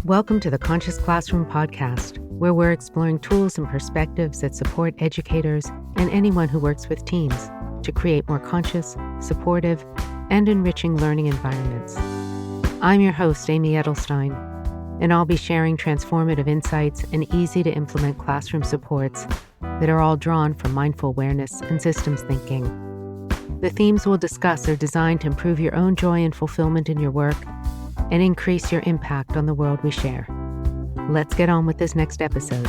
Welcome to the Conscious Classroom podcast, where we're exploring tools and perspectives that support educators and anyone who works with teams to create more conscious, supportive, and enriching learning environments. I'm your host, Amy Edelstein, and I'll be sharing transformative insights and easy-to-implement classroom supports that are all drawn from mindful awareness and systems thinking. The themes we'll discuss are designed to improve your own joy and fulfillment in your work and increase your impact on the world we share. Let's get on with this next episode.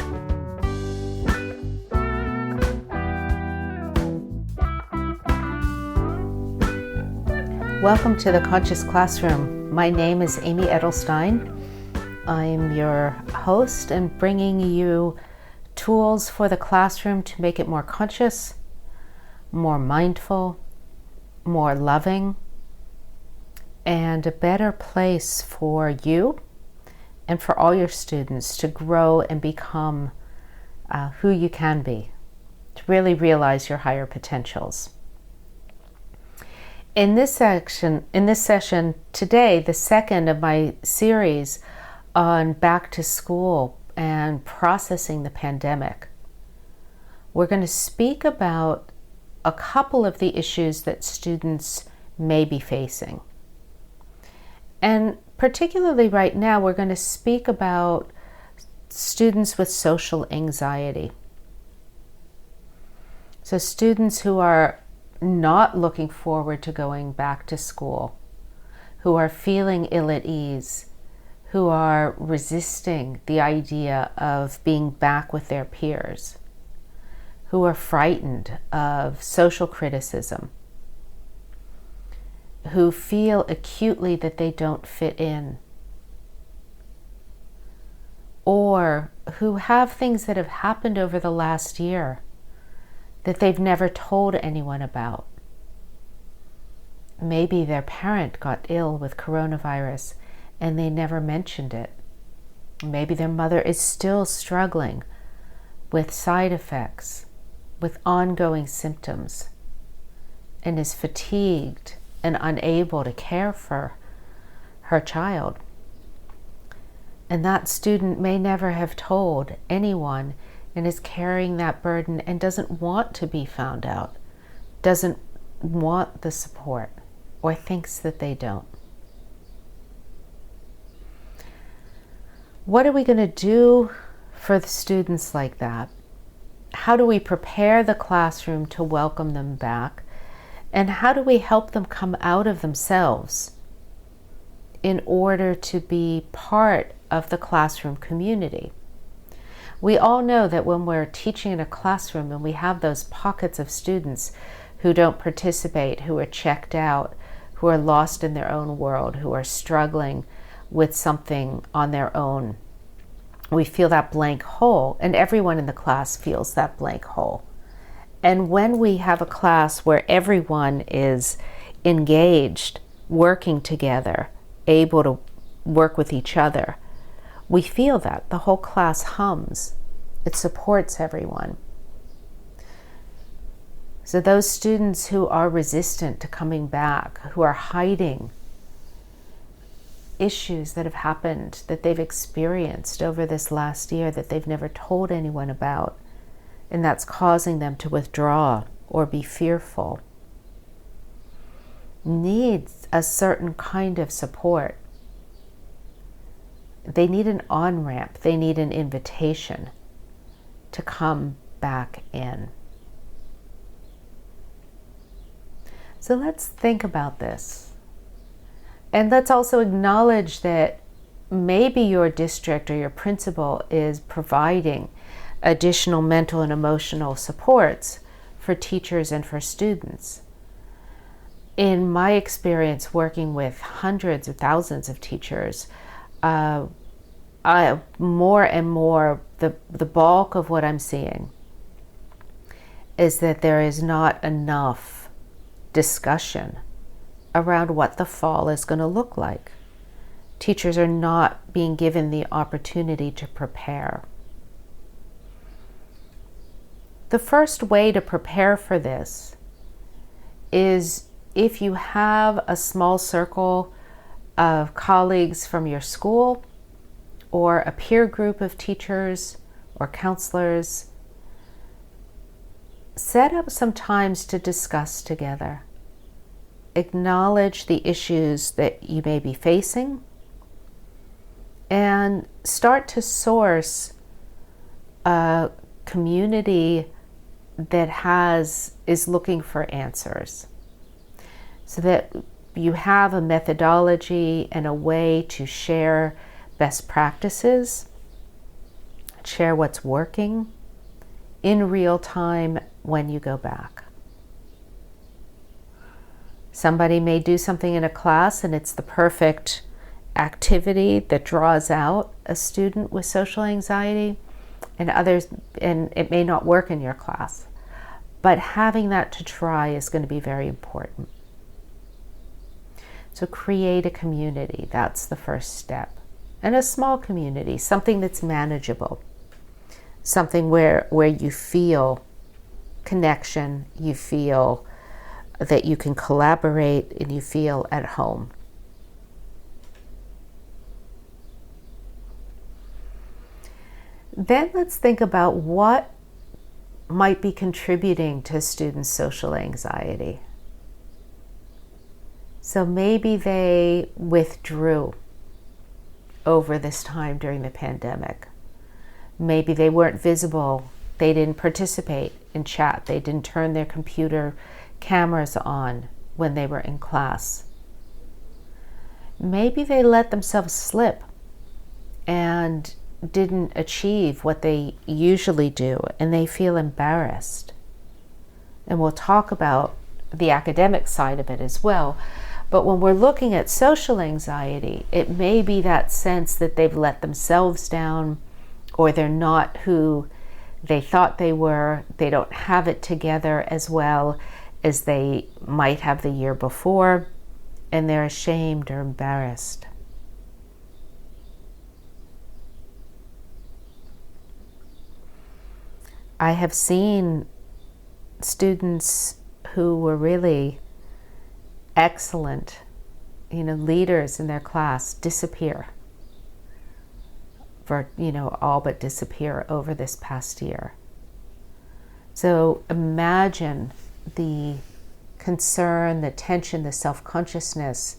Welcome to the Conscious Classroom. My name is Amy Edelstein. I'm your host and bringing you tools for the classroom to make it more conscious, more mindful, more loving, and a better place for you and for all your students to grow and become who you can be, to really realize your higher potentials. In this session today, the second of my series on back to school and processing the pandemic, we're going to speak about a couple of the issues that students may be facing. And particularly right now, we're going to speak about students with social anxiety. So students who are not looking forward to going back to school, who are feeling ill at ease, who are resisting the idea of being back with their peers, who are frightened of social criticism, who feel acutely that they don't fit in, or who have things that have happened over the last year that they've never told anyone about. Maybe their parent got ill with coronavirus and they never mentioned it. Maybe their mother is still struggling with side effects, with ongoing symptoms, and is fatigued and unable to care for her child. And that student may never have told anyone and is carrying that burden and doesn't want to be found out, doesn't want the support, or thinks that they don't. What are we going to do for the students like that? How do we prepare the classroom to welcome them back? And how do we help them come out of themselves in order to be part of the classroom community? We all know that when we're teaching in a classroom and we have those pockets of students who don't participate, who are checked out, who are lost in their own world, who are struggling with something on their own, we feel that blank hole, and everyone in the class feels that blank hole. And when we have a class where everyone is engaged, working together, able to work with each other, we feel that the whole class hums. It supports everyone. So those students who are resistant to coming back, who are hiding issues that have happened, that they've experienced over this last year that they've never told anyone about, and that's causing them to withdraw or be fearful, needs a certain kind of support. They need an on-ramp. They need an invitation to come back in. So let's think about this. And let's also acknowledge that maybe your district or your principal is providing additional mental and emotional supports for teachers and for students. In my experience working with hundreds of thousands of teachers, more and more, the bulk of what I'm seeing is that there is not enough discussion around what the fall is going to look like. Teachers are not being given the opportunity to prepare. The first way to prepare for this is if you have a small circle of colleagues from your school or a peer group of teachers or counselors, set up some times to discuss together. Acknowledge the issues that you may be facing and start to source a community that is looking for answers, so that you have a methodology and a way to share best practices, share what's working in real time when you go back. Somebody may do something in a class and it's the perfect activity that draws out a student with social anxiety, and it may not work in your class. But having that to try is going to be very important. So create a community, that's the first step. And a small community, something that's manageable. Something where you feel connection, you feel that you can collaborate, and you feel at home. Then let's think about what might be contributing to students' social anxiety. So maybe they withdrew over this time during the pandemic. Maybe they weren't visible. They didn't participate in chat. They didn't turn their computer cameras on when they were in class. Maybe they let themselves slip and didn't achieve what they usually do, and they feel embarrassed. And we'll talk about the academic side of it as well. But when we're looking at social anxiety, it may be that sense that they've let themselves down, or they're not who they thought they were. They don't have it together as well as they might have the year before, and they're ashamed or embarrassed. I have seen students who were really excellent, leaders in their class disappear, all but disappear over this past year. So imagine the concern, the tension, the self-consciousness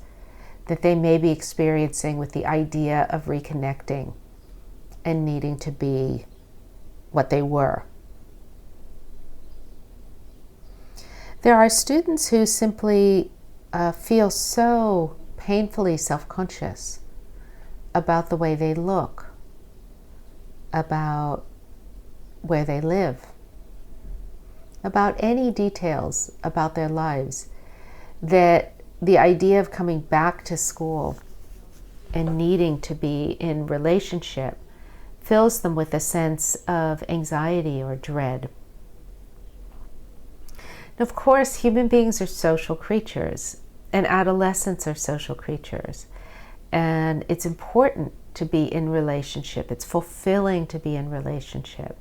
that they may be experiencing with the idea of reconnecting and needing to be what they were. There are students who simply feel so painfully self-conscious about the way they look, about where they live, about any details about their lives, that the idea of coming back to school and needing to be in relationship fills them with a sense of anxiety or dread. Of course, human beings are social creatures, and adolescents are social creatures. And it's important to be in relationship. It's fulfilling to be in relationship.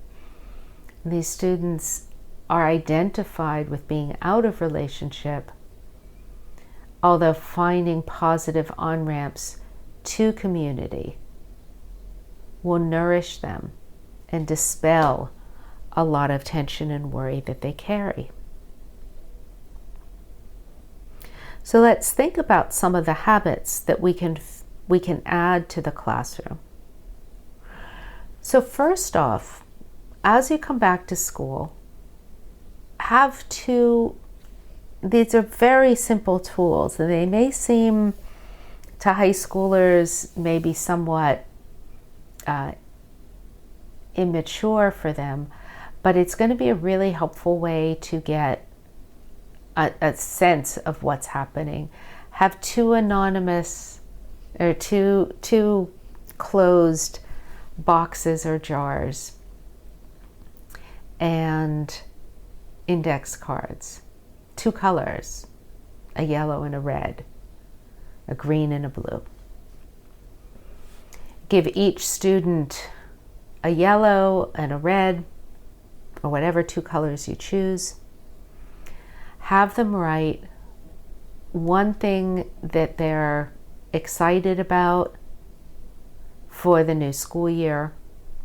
These students are identified with being out of relationship, although finding positive on-ramps to community will nourish them and dispel a lot of tension and worry that they carry. So let's think about some of the habits that we can add to the classroom. So first off, as you come back to school, these are very simple tools, and they may seem to high schoolers maybe somewhat immature for them, but it's going to be a really helpful way to get a sense of what's happening. Have two anonymous or two closed boxes or jars and index cards, two colors, a yellow and a red, a green and a blue. Give each student a yellow and a red, or whatever two colors you choose. Have them write one thing that they're excited about for the new school year,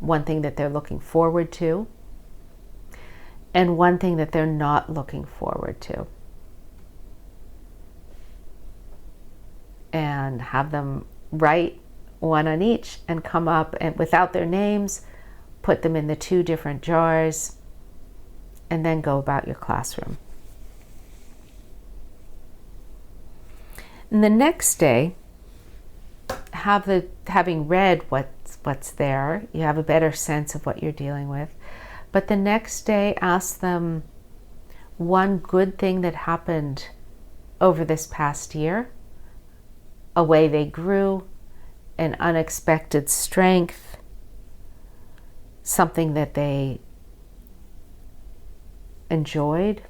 one thing that they're looking forward to, and one thing that they're not looking forward to. And have them write one on each and come up and without their names, put them in the 2 different jars, and then go about your classroom. And the next day, having read what's there, you have a better sense of what you're dealing with. But the next day, ask them one good thing that happened over this past year, a way they grew, an unexpected strength, something that they enjoyed,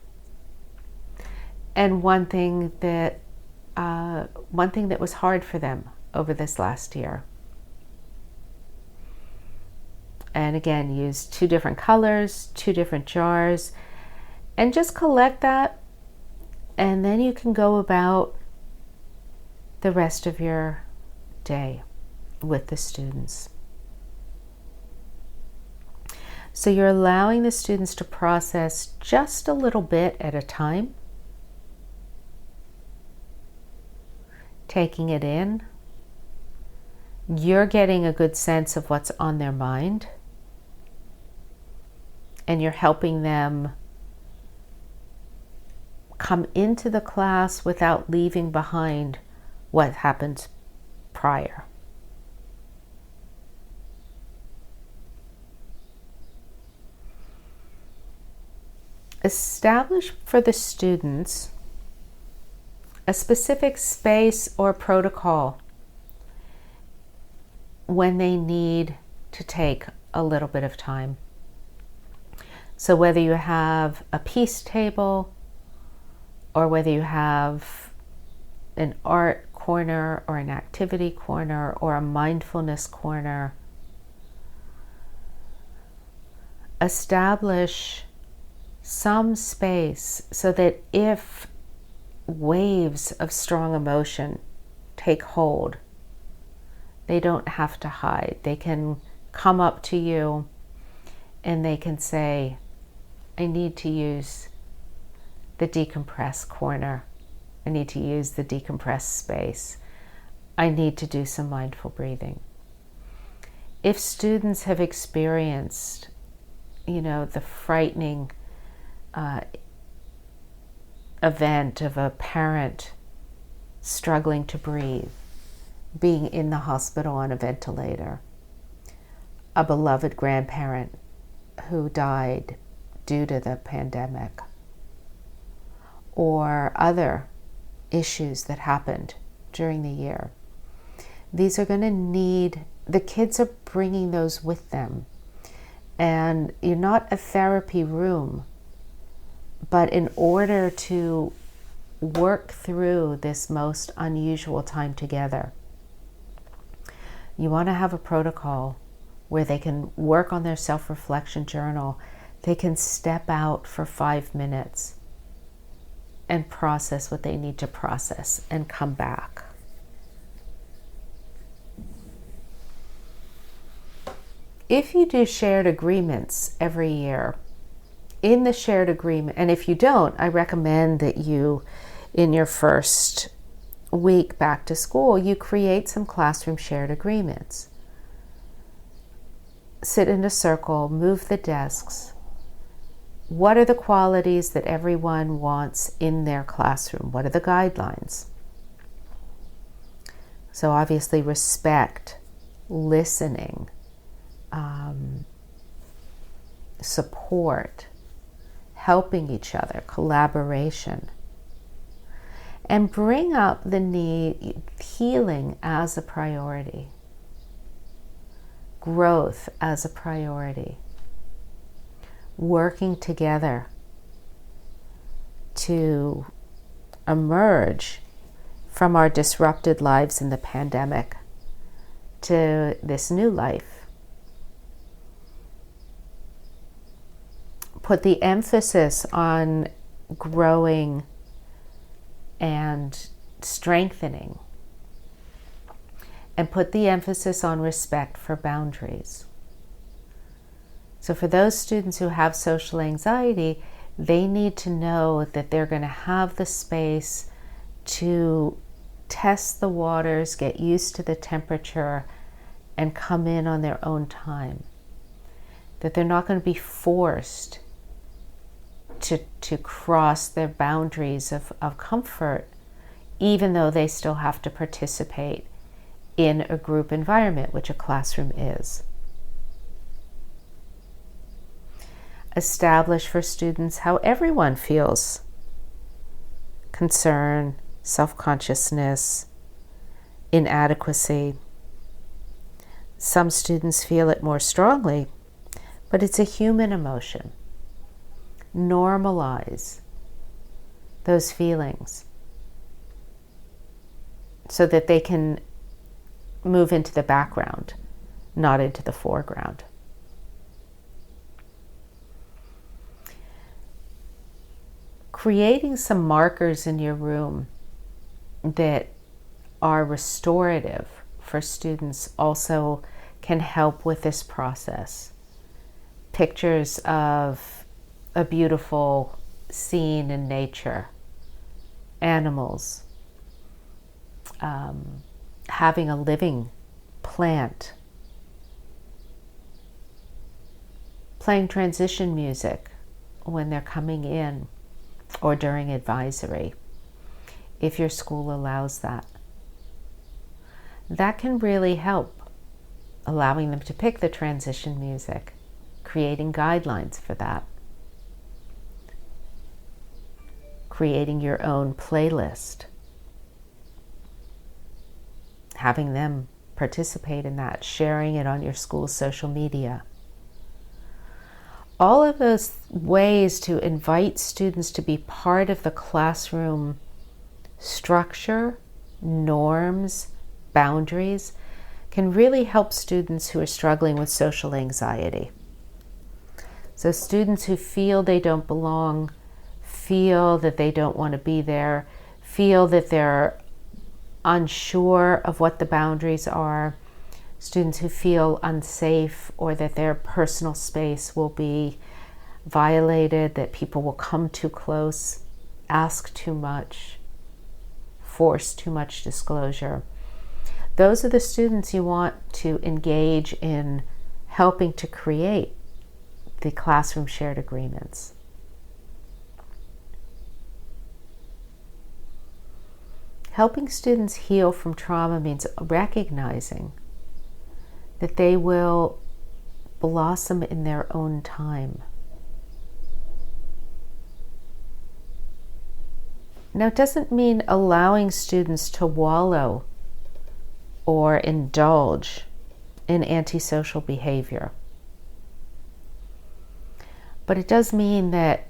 and one thing that was hard for them over this last year. And again, use 2 different colors, 2 different jars, and just collect that, and then you can go about the rest of your day with the students. So you're allowing the students to process just a little bit at a time, taking it in. You're getting a good sense of what's on their mind, and you're helping them come into the class without leaving behind what happened prior. Establish for the students a specific space or protocol when they need to take a little bit of time. So whether you have a peace table, or whether you have an art corner or an activity corner or a mindfulness corner, establish some space so that if waves of strong emotion take hold, they don't have to hide. They can come up to you and they can say, I need to use the decompress corner. I need to use the decompress space. I need to do some mindful breathing. If students have experienced, the frightening event of a parent struggling to breathe, being in the hospital on a ventilator, a beloved grandparent who died due to the pandemic, or other issues that happened during the year, these are going to need, the kids are bringing those with them. And you're not a therapy room, but in order to work through this most unusual time together, you want to have a protocol where they can work on their self-reflection journal. They can step out for 5 minutes and process what they need to process and come back. If you do shared agreements every year, in the shared agreement, and if you don't, I recommend that you, in your first week back to school, you create some classroom shared agreements. Sit in a circle, move the desks. What are the qualities that everyone wants in their classroom? What are the guidelines? So obviously respect, listening, support, helping each other, collaboration. And bring up the need, healing as a priority, growth as a priority, working together to emerge from our disrupted lives in the pandemic to this new life. Put the emphasis on growing and strengthening, and put the emphasis on respect for boundaries. So for those students who have social anxiety, they need to know that they're going to have the space to test the waters, get used to the temperature, and come in on their own time. That they're not going to be forced to cross their boundaries of comfort, even though they still have to participate in a group environment, which a classroom is. Establish for students how everyone feels: concern, self-consciousness, inadequacy. Some students feel it more strongly, but it's a human emotion. Normalize those feelings so that they can move into the background, not into the foreground. Creating some markers in your room that are restorative for students also can help with this process. Pictures of a beautiful scene in nature, animals, having a living plant, playing transition music when they're coming in or during advisory, if your school allows that. That can really help, allowing them to pick the transition music, creating guidelines for that, creating your own playlist, having them participate in that, sharing it on your school's social media. All of those ways to invite students to be part of the classroom structure, norms, boundaries, can really help students who are struggling with social anxiety. So students who feel they don't belong, feel that they don't want to be there, feel that they're unsure of what the boundaries are, students who feel unsafe or that their personal space will be violated, that people will come too close, ask too much, force too much disclosure. Those are the students you want to engage in helping to create the classroom shared agreements. Helping students heal from trauma means recognizing that they will blossom in their own time. Now, it doesn't mean allowing students to wallow or indulge in antisocial behavior. But it does mean that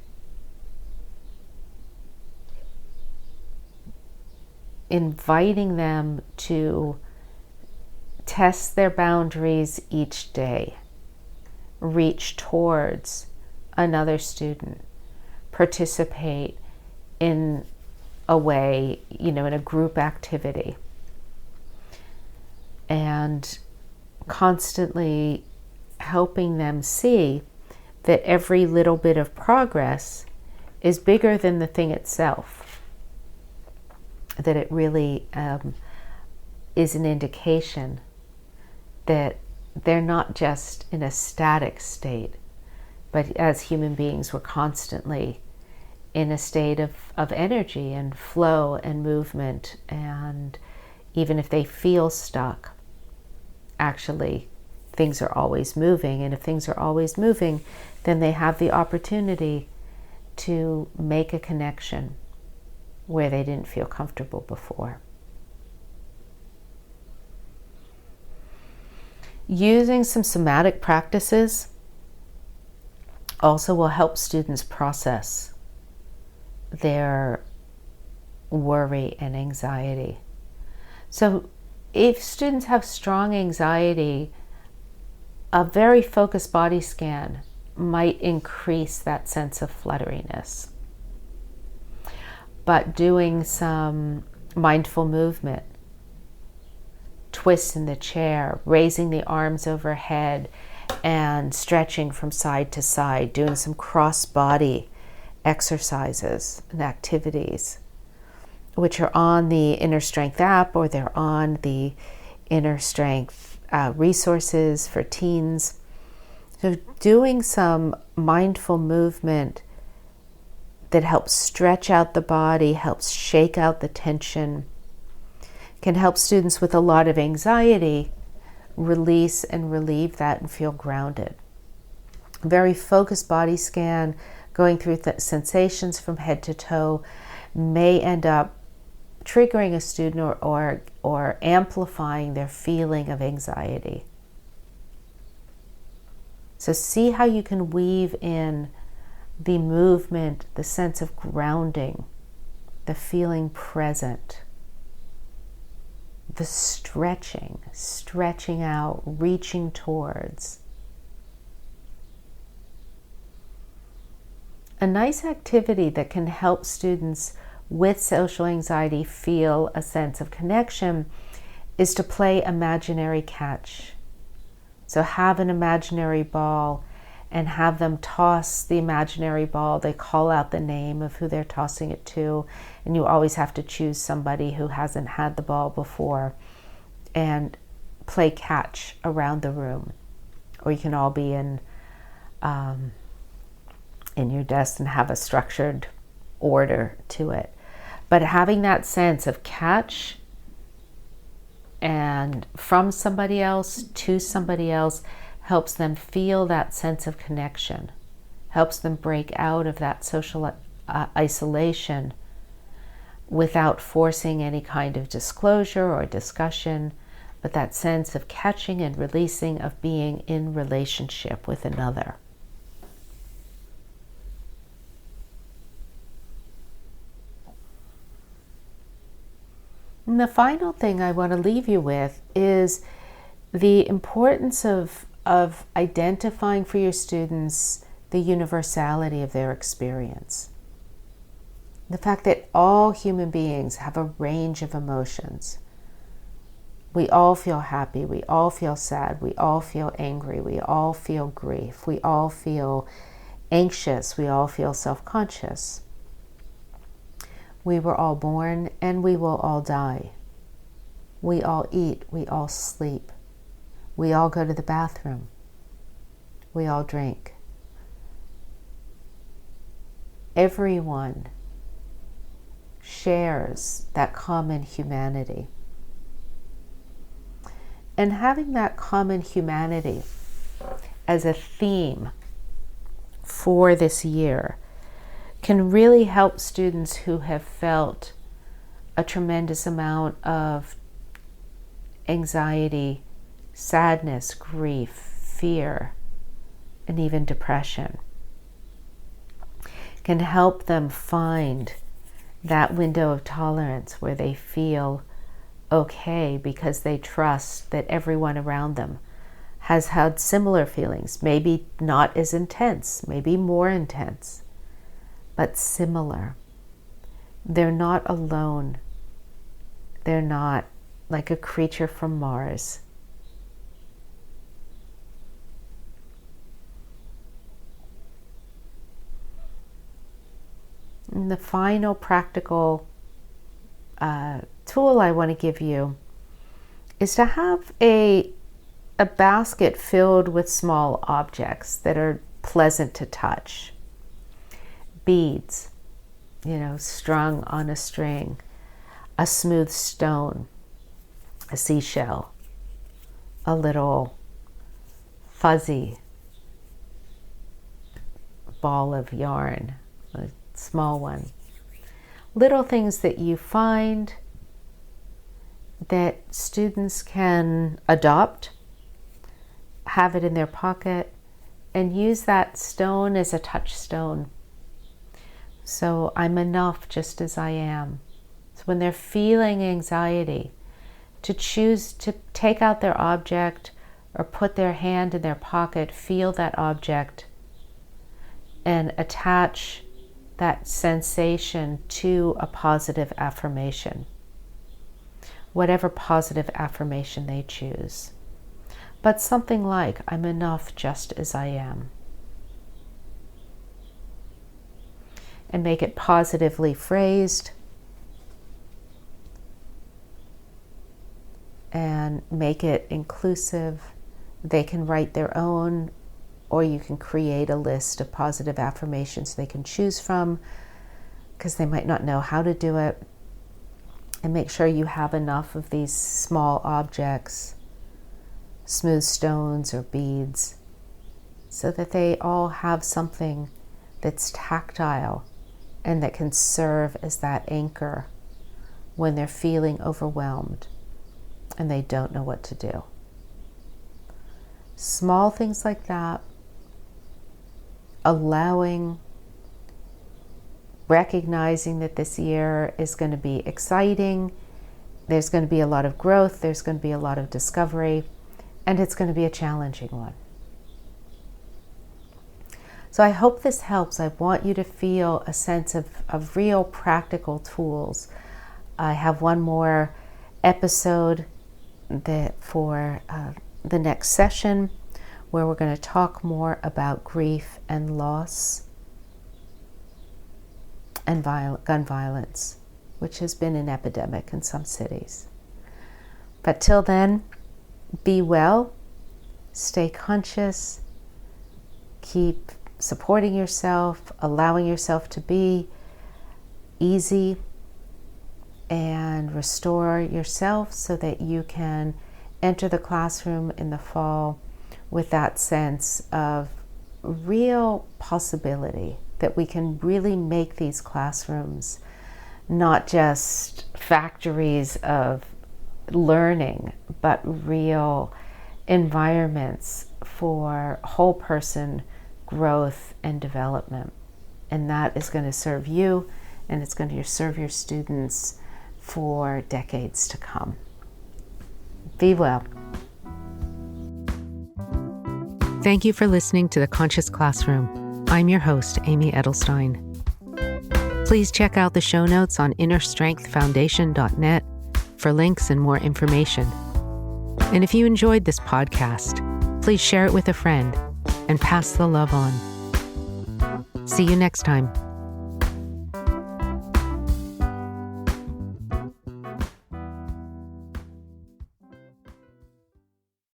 inviting them to test their boundaries each day, reach towards another student, participate in a way, in a group activity, and constantly helping them see that every little bit of progress is bigger than the thing itself, that it really is an indication that they're not just in a static state, but as human beings, we're constantly in a state of energy and flow and movement. And even if they feel stuck, actually things are always moving. And if things are always moving, then they have the opportunity to make a connection where they didn't feel comfortable before. Using some somatic practices also will help students process their worry and anxiety. So if students have strong anxiety, a very focused body scan might increase that sense of flutteriness. But doing some mindful movement twists in the chair, raising the arms overhead and stretching from side to side, doing some cross-body exercises and activities, which are on the Inner Strength app, or they're on the Inner Strength resources for teens. So doing some mindful movement that helps stretch out the body, helps shake out the tension, can help students with a lot of anxiety release and relieve that and feel grounded. Very focused body scan, going through the sensations from head to toe, may end up triggering a student or amplifying their feeling of anxiety. So see how you can weave in the movement, the sense of grounding, the feeling present, the stretching out, reaching towards. A nice activity that can help students with social anxiety feel a sense of connection is to play imaginary catch. So have an imaginary ball and have them toss the imaginary ball. They call out the name of who they're tossing it to, and you always have to choose somebody who hasn't had the ball before, and play catch around the room. Or you can all be in your desk and have a structured order to it. But having that sense of catch and from somebody else to somebody else helps them feel that sense of connection, helps them break out of that social isolation without forcing any kind of disclosure or discussion, but that sense of catching and releasing, of being in relationship with another. And the final thing I want to leave you with is the importance of identifying for your students the universality of their experience. The fact that all human beings have a range of emotions. We all feel happy, we all feel sad, we all feel angry, we all feel grief, we all feel anxious, we all feel self-conscious. We were all born and we will all die. We all eat, we all sleep. We all go to the bathroom. We all drink. Everyone shares that common humanity. And having that common humanity as a theme for this year can really help students who have felt a tremendous amount of anxiety, sadness, grief, fear, and even depression. Can help them find that window of tolerance where they feel okay because they trust that everyone around them has had similar feelings, maybe not as intense, maybe more intense, but similar. They're not alone. They're not like a creature from Mars. And the final practical tool I want to give you is to have a basket filled with small objects that are pleasant to touch. Beads, strung on a string, a smooth stone, a seashell, a little fuzzy ball of yarn, a small one. Little things that you find that students can adopt, have it in their pocket, and use that stone as a touchstone. So I'm enough just as I am. So when they're feeling anxiety, to choose to take out their object or put their hand in their pocket, feel that object, and attach that sensation to a positive affirmation. whatever positive affirmation they choose. But something like, I'm enough just as I am. And make it positively phrased and make it inclusive. They can write their own, or you can create a list of positive affirmations they can choose from, because they might not know how to do it. And make sure you have enough of these small objects, smooth stones or beads, so that they all have something that's tactile and that can serve as that anchor when they're feeling overwhelmed and they don't know what to do. Small things like that, recognizing that this year is going to be exciting, there's going to be a lot of growth, there's going to be a lot of discovery, and it's going to be a challenging one. So I hope this helps. I want you to feel a sense of real practical tools. I have one more episode for the next session where we're going to talk more about grief and loss and gun violence, which has been an epidemic in some cities. But till then, be well, stay conscious, keep supporting yourself, allowing yourself to be easy, and restore yourself so that you can enter the classroom in the fall with that sense of real possibility that we can really make these classrooms not just factories of learning, but real environments for whole person growth and development. And that is going to serve you, and it's going to serve your students for decades to come. Be well. Thank you for listening to The Conscious Classroom. I'm your host, Amy Edelstein. Please check out the show notes on innerstrengthfoundation.net for links and more information. And if you enjoyed this podcast, please share it with a friend and pass the love on. See you next time.